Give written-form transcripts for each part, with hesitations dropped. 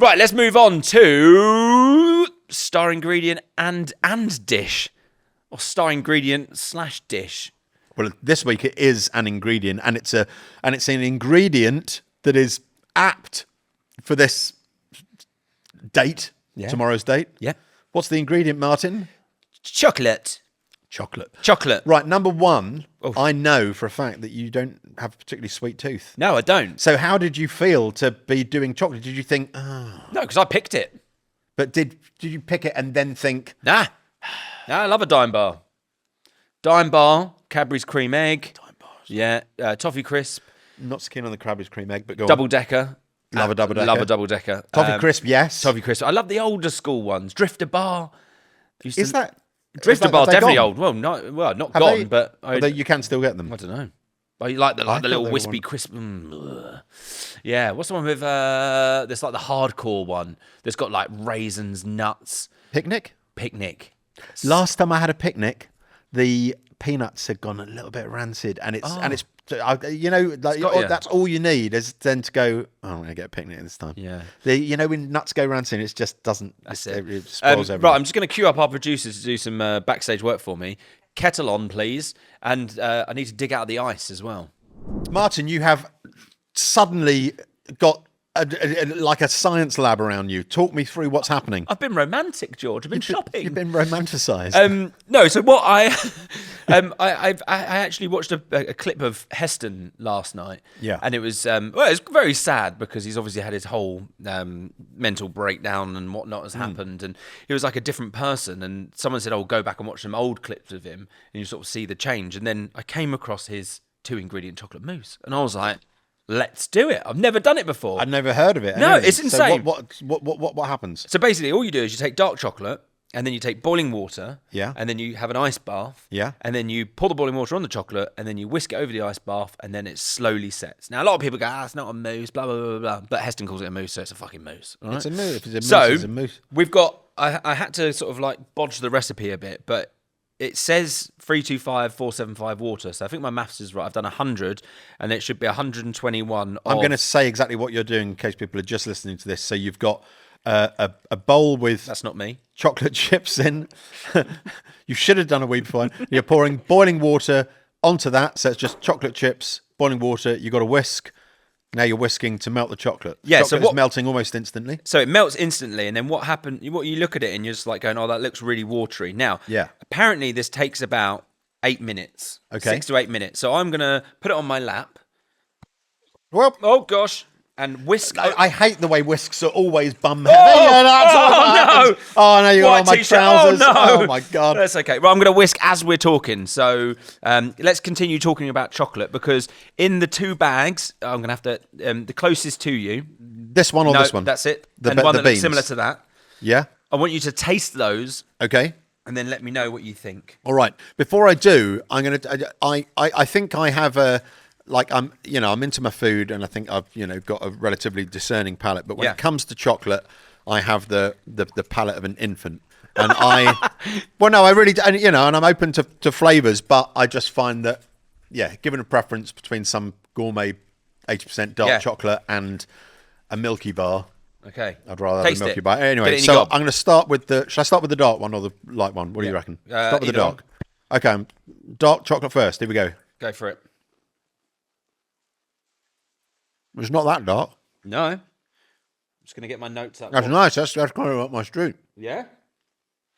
Right, let's move on to star ingredient and dish. Or star ingredient / dish. Well, this week it is an ingredient, and it's an ingredient that is apt for this date, tomorrow's date. Yeah. What's the ingredient, Martyn? Chocolate. Right, number one, I know for a fact that you don't have a particularly sweet tooth. No, I don't. So how did you feel to be doing chocolate? Did you think, No, because I picked it. But did you pick it and then think... Nah, I love a dime bar. Dime bar, Cadbury's cream egg. Dime bars. Yeah, toffee crisp. Not so keen on the Cadbury's cream egg, but go Double on. decker. Love a double decker. Love a double decker. Toffee crisp, yes. Toffee crisp. I love the older school ones. Drifter bar. Drifter bar, definitely old. Well, not gone, but you can still get them. I don't know. But you like the little wispy crisp. Yeah, what's the one with? There's like the hardcore one that's got like raisins, nuts. Picnic. Last time I had a picnic, the peanuts had gone a little bit rancid, and it's that's all you need is then to go. Oh, I'm gonna get a picnic this time. Yeah. When nuts go rancid, it just doesn't. That's it spoils everything. Right, I'm just gonna queue up our producers to do some backstage work for me. Kettle on, please, and I need to dig out the ice as well. Martyn, you have suddenly got like a science lab around you. Talk me through what's happening. I've been romantic, George. I've been shopping. You've been romanticised. No, so what I actually watched a clip of Heston last night. Yeah. And it was it was very sad because he's obviously had his whole mental breakdown and whatnot has happened, and he was like a different person. And someone said, "Oh, go back and watch some old clips of him, and you sort of see the change." And then I came across his 2-ingredient chocolate mousse, and I was like, let's do it. I've never done it before. I'd never heard of it. No, anyway. it's insane. So what happens? So basically, all you do is you take dark chocolate, and then you take boiling water, yeah, and then you have an ice bath, yeah, and then you pour the boiling water on the chocolate, and then you whisk it over the ice bath, and then it slowly sets. Now, a lot of people go, it's not a mousse, blah, blah, blah, blah, but Heston calls it a mousse, so it's a fucking mousse. Right? It's a mousse. If it's a mousse, it's a mousse. We've got, I had to sort of like bodge the recipe a bit, but it says 325, 475 water. So I think my maths is right. I've done 100, and it should be 121. I'm going to say exactly what you're doing in case people are just listening to this. So you've got a bowl with... That's not me. Chocolate chips in. You should have done a week before. You're pouring boiling water onto that. So it's just chocolate chips, boiling water. You've got to whisk. Now you're whisking to melt the chocolate. Yeah, chocolate is melting almost instantly. So it melts instantly, and then what happened? What you look at it and you're just like going, "Oh, that looks really watery." Now, apparently this takes about 8 minutes. Okay, 6 to 8 minutes. So I'm gonna put it on my lap. Well, oh gosh, and whisk. I hate the way whisks are always bum heavy. Oh no, you got all my trousers. Oh my god, that's okay. Well, I'm gonna whisk as we're talking. So let's continue talking about chocolate because in the 2 bags, I'm gonna have to the closest to you. This one or this one? That's it. And one that looks similar to that. Yeah. I want you to taste those. Okay. And then let me know what you think. All right. Before I do, I'm gonna. I think I have a. Like I'm into my food, and I think I've got a relatively discerning palate. But when it comes to chocolate, I have the palate of an infant, and I really, and I'm open to flavors, but I just find that, given a preference between some gourmet 80% dark chocolate and a Milky Bar, okay, I'd rather have a Milky Bar. Anyway, so I'm going to start with the. Should I start with the dark one or the light one? What do you reckon? Start with the dark. Okay, dark chocolate first. Here we go. Go for it. It's not that dark. No. I'm just going to get my notes up. That's nice. That's kind of up my street. Yeah?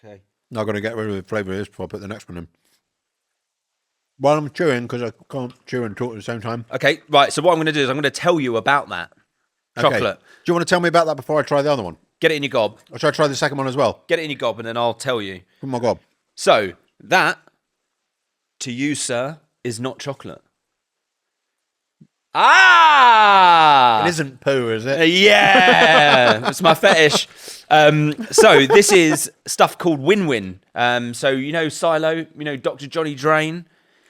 Okay. Now I've got to get rid of the flavour of this before I put the next one in. While I'm chewing, because I can't chew and talk at the same time. Okay, right. So what I'm going to do is I'm going to tell you about that chocolate. Okay. Do you want to tell me about that before I try the other one? Get it in your gob. Or should I try the second one as well? Get it in your gob and then I'll tell you. Oh my gob. So that, to you, sir, is not chocolate. It isn't poo, is it? Yeah, it's my fetish. So this is stuff called Win-Win. So Silo, Dr. Johnny Drain.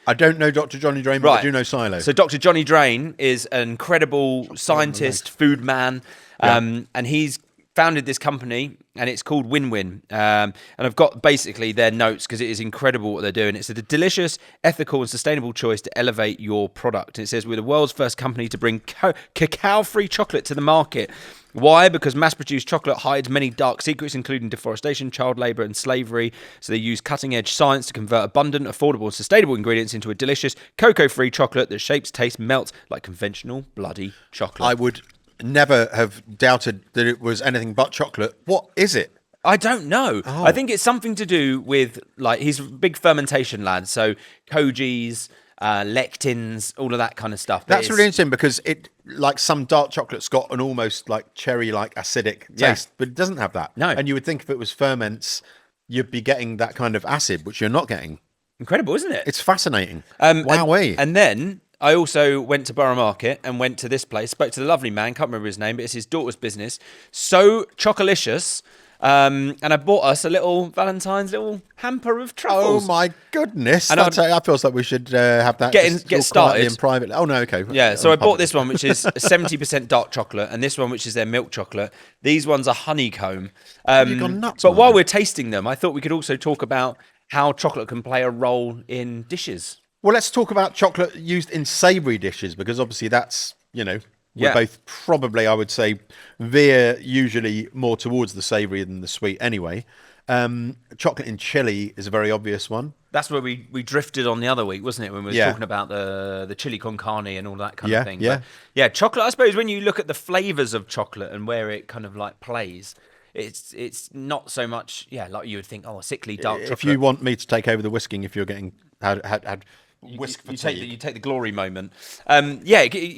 I don't know Dr. Johnny Drain, but I do know Silo. So Dr. Johnny Drain is an incredible scientist, food man, and he's founded this company, and it's called Win-Win. And I've got basically their notes because it is incredible what they're doing. It's a delicious, ethical, and sustainable choice to elevate your product. And it says, we're the world's first company to bring cacao-free chocolate to the market. Why? Because mass-produced chocolate hides many dark secrets, including deforestation, child labour, and slavery. So they use cutting-edge science to convert abundant, affordable, and sustainable ingredients into a delicious, cocoa-free chocolate that shapes, tastes, melts like conventional bloody chocolate. I would never have doubted that it was anything but chocolate. What is it? I don't know. Oh. I think it's something to do with, like, he's a big fermentation lad. So kojis, lectins, all of that kind of stuff. That's really interesting because it, like some dark chocolate's got an almost like cherry-like acidic taste, but it doesn't have that. No. And you would think if it was ferments, you'd be getting that kind of acid, which you're not getting. Incredible, isn't it? It's fascinating. Wowee. And then I also went to Borough Market and went to this place, spoke to the lovely man, can't remember his name, but it's his daughter's business. So chocolicious. And I bought us a little Valentine's little hamper of truffles. Oh my goodness! And I feel like we should have that get started in private. Oh no, okay. Yeah, so I bought this one, which is 70% dark chocolate, and this one, which is their milk chocolate. These ones are honeycomb. You've gone nuts. But while we're tasting them, I thought we could also talk about how chocolate can play a role in dishes. Well, let's talk about chocolate used in savoury dishes because obviously that's we're both probably, I would say, veer usually more towards the savoury than the sweet anyway. Chocolate in chili is a very obvious one. That's where we drifted on the other week, wasn't it? When we were talking about the chili con carne and all that kind of thing. Yeah. But chocolate, I suppose when you look at the flavours of chocolate and where it kind of like plays, it's not so much, like you would think, a sickly dark chocolate. If you want me to take over the whisking, if you're getting had whisk fatigue. You take the glory moment.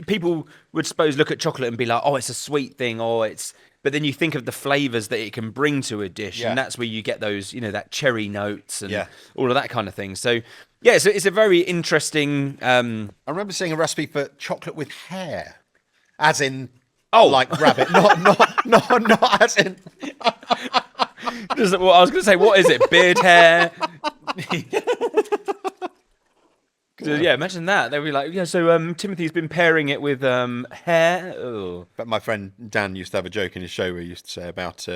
People would suppose look at chocolate and be like, it's a sweet thing, but then you think of the flavours that it can bring to a dish, and that's where you get those, that cherry notes and all of that kind of thing. So, it's a very interesting. I remember seeing a recipe for chocolate with hair, as in like rabbit, not as in. I was going to say, what is it? Beard hair. Imagine that. They'd be like, so Timothy's been pairing it with hair. Ugh. But my friend Dan used to have a joke in his show where he used to say about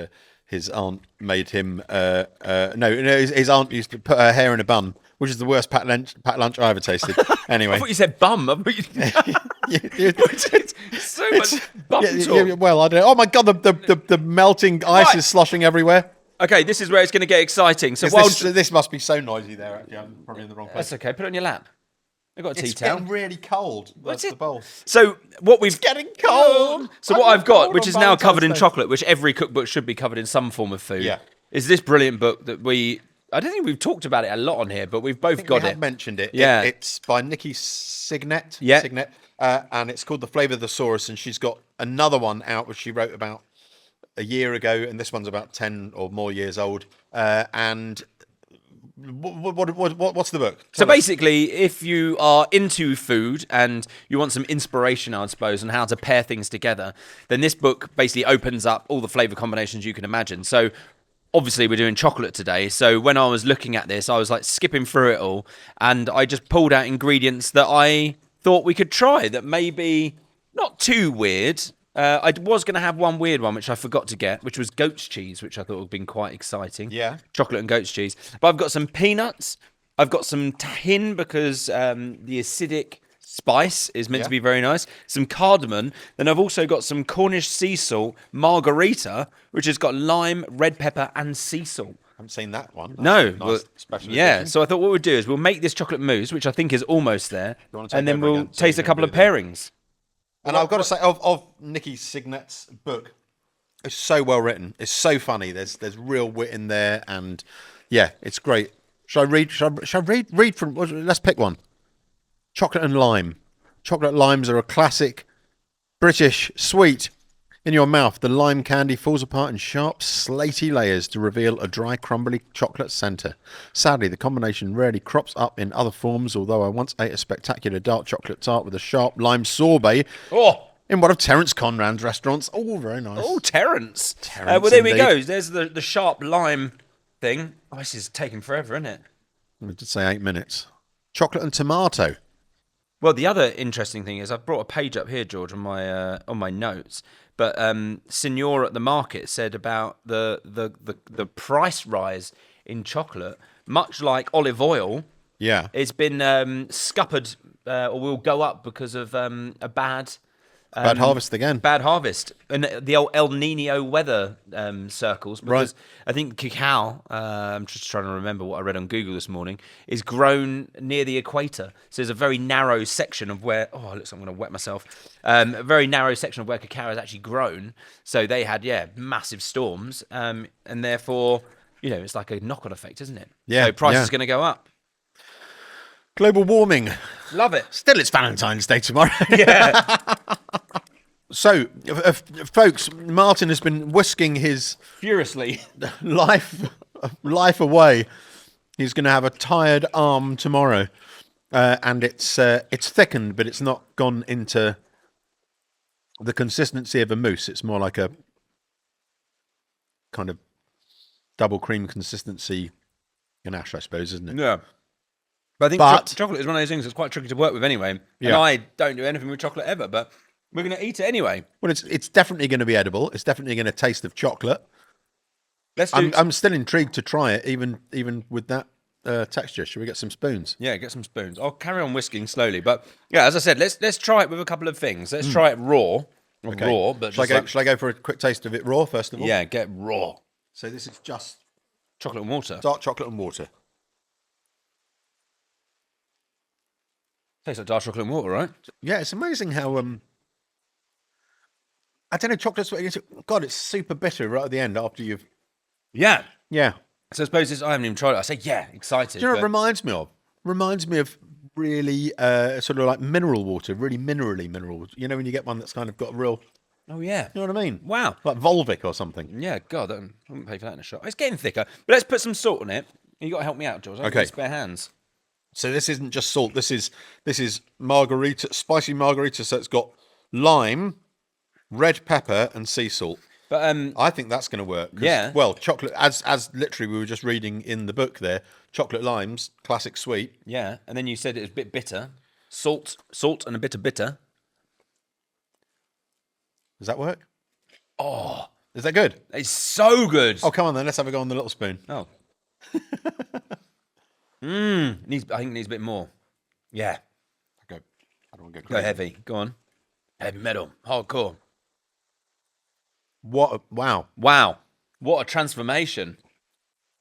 his aunt made him his aunt used to put her hair in a bun, which is the worst packed lunch I ever tasted. Anyway. I thought you said bum. So much bum talk. Well, I don't know. Oh my god, the melting ice is sloshing everywhere. Okay, this is where it's going to get exciting. So this must be so noisy there. Actually, I'm probably in the wrong place. That's okay. Put it on your lap. I've got a tea It's towel. getting really cold. That's the bowl. So It's getting cold. So what I've got, which is now covered in chocolate, which every cookbook should be covered in some form of food, is this brilliant book that I don't think we've talked about it a lot on here, but we've both got it. We have mentioned it. Yeah. It's by Nikki Signet. Yeah. Signet. And it's called The Flavour of the Saurus, and she's got another one out which she wrote about a year ago, and this one's about 10 or more years old. And what's the book? So basically, if you are into food and you want some inspiration, I suppose, on how to pair things together, then this book basically opens up all the flavour combinations you can imagine. So obviously we're doing chocolate today. So when I was looking at this, I was like skipping through it all, and I just pulled out ingredients that I thought we could try that may be not too weird. I was going to have one weird one, which I forgot to get, which was goat's cheese, which I thought would have been quite exciting. Yeah. Chocolate and goat's cheese. But I've got some peanuts. I've got some tahini because the acidic spice is meant to be very nice. Some cardamom. Then I've also got some Cornish sea salt margarita, which has got lime, red pepper, and sea salt. I haven't seen that one. That's nice special edition. So I thought what we'll do is we'll make this chocolate mousse, which I think is almost there, and then we'll again? taste a couple of pairings. And I've got to say, of Nikki Signet's book, it's so well written. It's so funny. There's real wit in there, and it's great. Shall I read? Shall I read from? Let's pick one. Chocolate and lime. Chocolate limes are a classic British sweet. In your mouth, the lime candy falls apart in sharp, slaty layers to reveal a dry, crumbly chocolate centre. Sadly, the combination rarely crops up in other forms, although I once ate a spectacular dark chocolate tart with a sharp lime sorbet in one of Terence Conran's restaurants. Oh, very nice. Oh, Terence. Terence, well, there we indeed. go. There's the sharp lime thing. Oh, this is taking forever, isn't it? I did say 8 minutes. Chocolate and tomato. Well, the other interesting thing is I've brought a page up here, George, on my notes. But Signor at the market said about the price rise in chocolate, much like olive oil. Yeah. It's been scuppered or will go up because of a bad harvest again. Bad harvest. And the old El Nino weather circles. Because I think cacao, I'm just trying to remember what I read on Google this morning, is grown near the equator. So there's a very narrow section of where, it looks like I'm going to wet myself. A very narrow section of where cacao is actually grown. So they had, massive storms. And therefore, it's like a knock-on effect, isn't it? Yeah. So price is going to go up. Global warming. Love it. Still, it's Valentine's Day tomorrow. Yeah. So, folks, Martyn has been whisking his furiously life away. He's going to have a tired arm tomorrow, and it's thickened, but it's not gone into the consistency of a mousse. It's more like a kind of double cream consistency ganache, I suppose, isn't it? Yeah. But I think chocolate is one of those things that's quite tricky to work with anyway. And I don't do anything with chocolate ever, but we're going to eat it anyway. Well, it's definitely going to be edible. It's definitely going to taste of chocolate. I'm still intrigued to try it, even with that texture. Should we get some spoons? Yeah, get some spoons. I'll carry on whisking slowly, but as I said, let's try it with a couple of things. Let's try it raw. Okay. Raw, but shall I go for a quick taste of it raw first of all? Yeah, get raw. So this is just chocolate and water. Dark chocolate and water. Tastes like dark chocolate and water, right? Yeah, it's amazing how I don't know, chocolate's it's super bitter right at the end after you've Yeah. So I suppose I haven't even tried it. I say excited. Do you know what it reminds me of? Reminds me of really sort of like mineral water, really mineral water. You know when you get one that's kind of got a real Oh yeah. You know what I mean? Wow. Like Volvic or something. Yeah, God, I wouldn't pay for that in a shop. It's getting thicker. But let's put some salt on it. You got to help me out, George. I've got spare hands. So this isn't just salt. This is margarita, spicy margarita. So it's got lime, red pepper, and sea salt. But I think that's going to work. Yeah. Well, chocolate, as literally we were just reading in the book there, chocolate limes, classic sweet. Yeah, and then you said it was a bit bitter. Salt, and a bit of bitter. Does that work? Oh, is that good? It's so good. Oh, come on then. Let's have a go on the little spoon. Oh. I think it needs a bit more. Yeah. I don't want to go crazy. Go heavy. Go on. Heavy metal. Hardcore. Wow. What a transformation.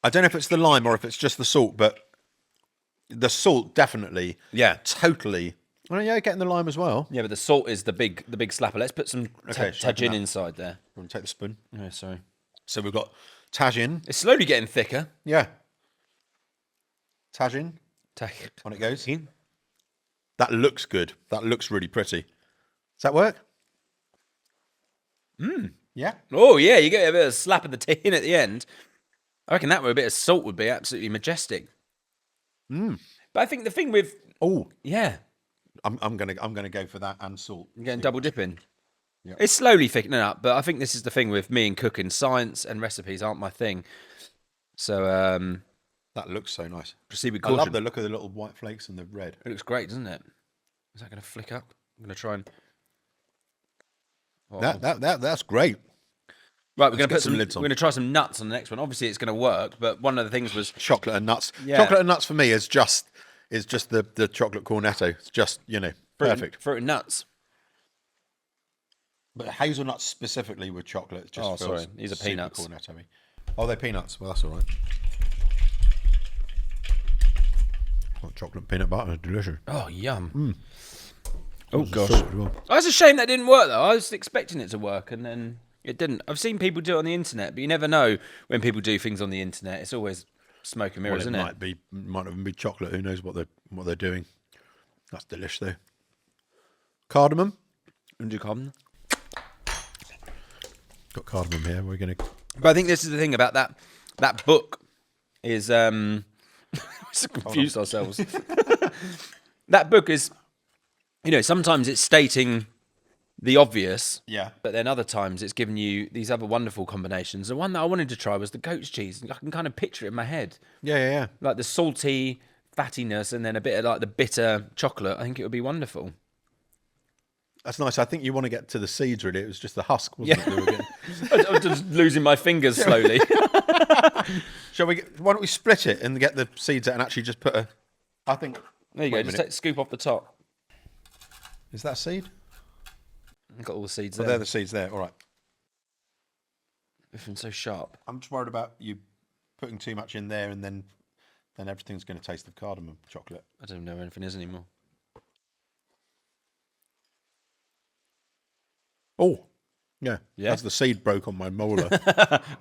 I don't know if it's the lime or if it's just the salt, but the salt definitely. Yeah. Totally. Well, yeah, getting the lime as well. Yeah, but the salt is the big slapper. Let's put some tagine inside there. You want to take the spoon? Yeah, sorry. So we've got tagine. It's slowly getting thicker. Yeah. Tagine. On it goes. That looks good. That looks really pretty. Does that work? Yeah. Oh, yeah, you get a bit of slap of the tin at the end. I reckon that with a bit of salt would be absolutely majestic. But I think the thing with... Oh. Yeah. I'm gonna go for that and salt. You're getting double dipping. Yeah. It's slowly thickening up, but I think this is the thing with me and cooking. Science and recipes aren't my thing. So that looks so nice. Proceed with caution. I love the look of the little white flakes and the red. It looks great, doesn't it? Is that going to flick up? I'm going to try and... Oh. That's great. Right, we're going to put some lids on. We're going to try some nuts on the next one. Obviously, it's going to work, but one of the things was chocolate and nuts. Yeah. Chocolate and nuts for me is just the chocolate cornetto. It's just perfect. Fruit and nuts. But hazelnuts specifically with chocolate just feels these are peanuts. Cornetto-y. Oh, they're peanuts. Well, that's all right. Chocolate and peanut butter, delicious. Oh, yum. Oh, gosh. Well. Oh, it's a shame that didn't work, though. I was expecting it to work, and then it didn't. I've seen people do it on the internet, but you never know when people do things on the internet. It's always smoke and mirrors, isn't it? Might even be chocolate. Who knows what they're doing? That's delicious, though. Cardamom. And do cardamom. Got cardamom here. We're gonna. But I think this is the thing about that book is let's confuse ourselves. That book is, sometimes it's stating the obvious, but then other times it's giving you these other wonderful combinations. The one that I wanted to try was the goat's cheese. I can kind of picture it in my head. Yeah. Like the salty, fattiness and then a bit of like the bitter chocolate, I think it would be wonderful. That's nice. I think you want to get to the seeds, really. It was just the husk, wasn't it? I'm just losing my fingers slowly. Why don't we split it and get the seeds out and actually just put I think... There you go. Just take, scoop off the top. Is that a seed? I've got all the seeds Oh, there. they're the seeds there. All right. Everything's so sharp. I'm just worried about you putting too much in there and then everything's going to taste of cardamom chocolate. I don't know where anything is anymore. Oh, yeah. That's the seed broke on my molar.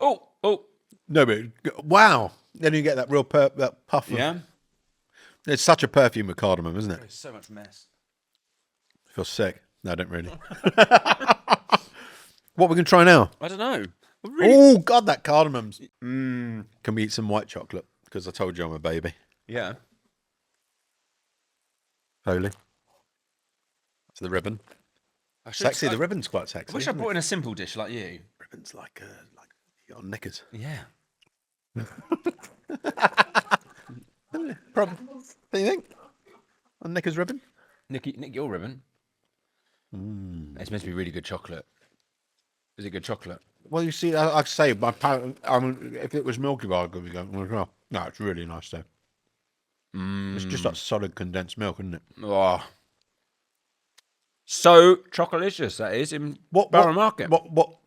Oh. No, but wow. Then you get that real that puff. Yeah. It's such a perfume of cardamom, isn't it? It's so much mess. I feel sick. No, I don't really. What are we going to try now? I don't know. Oh, God, that cardamom's. Can we eat some white chocolate? Because I told you I'm a baby. Yeah. Holy. That's the ribbon. Sexy. The ribbon's quite sexy. I wish I brought in a simple dish like you. Ribbon's like on knickers. Yeah. What do you think? On knickers ribbon? Nick your ribbon. It's meant to be really good chocolate. Is it good chocolate? Well, you see, I say, my palate, if it was Milky Bar, I'd be going, well, no, it's really nice, though. It's just like solid condensed milk, isn't it? Oh. So chocolatious, that is, in Barrow Market. What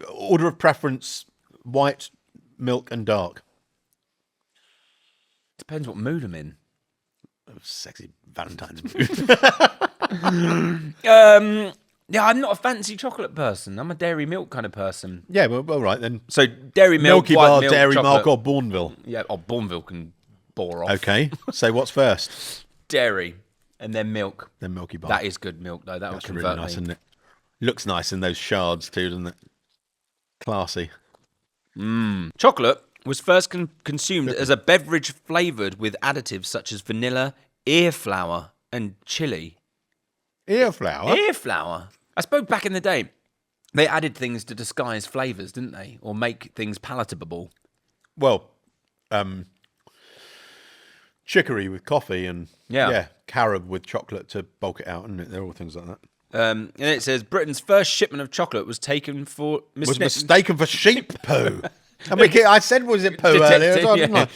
order of preference, white, milk, and dark? Depends what mood I'm in. Sexy Valentine's mood. Yeah, I'm not a fancy chocolate person. I'm a dairy milk kind of person. Yeah, well, all right then. So dairy milk, Milky white Bar, milk, Dairy chocolate. Milk, or Bourneville? Yeah, Bourneville can bore off. Okay, so what's first? Dairy, and then milk. Then Milky Bar. That is good milk, though. That That's would really convert nice, me. isn't it? Looks nice in those shards too, doesn't it? Classy. Chocolate was first consumed as a beverage flavoured with additives such as vanilla, ear flour, and chili. Ear flour? Ear flour? I suppose back in the day, they added things to disguise flavours, didn't they? Or make things palatable. Well, chicory with coffee and carob with chocolate to bulk it out, isn't it? They're all things like that. And it says Britain's first shipment of chocolate was taken for Was mistaken for sheep poo. I said, was it poo earlier as well, didn't I?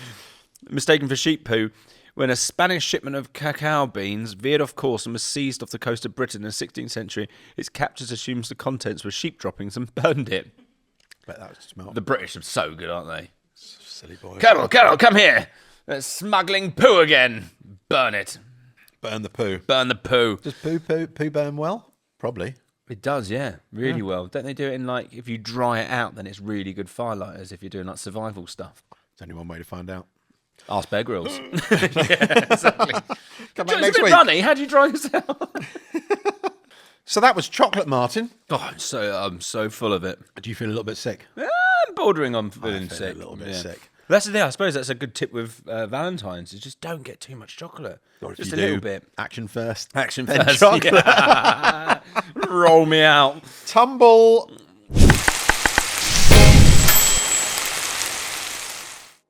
Mistaken for sheep poo when a Spanish shipment of cacao beans veered off course and was seized off the coast of Britain in the 16th century. Its captors assumes the contents were sheep droppings and burned it. Bet that was smell. The British are so good, aren't they? Silly boy. Carol, come here. They're smuggling poo again. Burn it. Burn the poo. Burn the poo. Does poo burn well? Probably. It does, yeah. Really well. Don't they do it in, like, if you dry it out, then it's really good firelighters if you're doing, like, survival stuff. There's only one way to find out. Ask Bear Grylls. Yeah, exactly. Come It's back a next bit week. runny. How do you dry this out? So that was chocolate, Martin. Oh, I'm so full of it. Do you feel a little bit sick? I'm bordering on I feeling feel sick. a little bit sick. That's the thing. I suppose that's a good tip with Valentine's. Is just don't get too much chocolate. Or if Just you a little do, bit. Action first. Action Then first. chocolate. Yeah. Roll me out. Tumble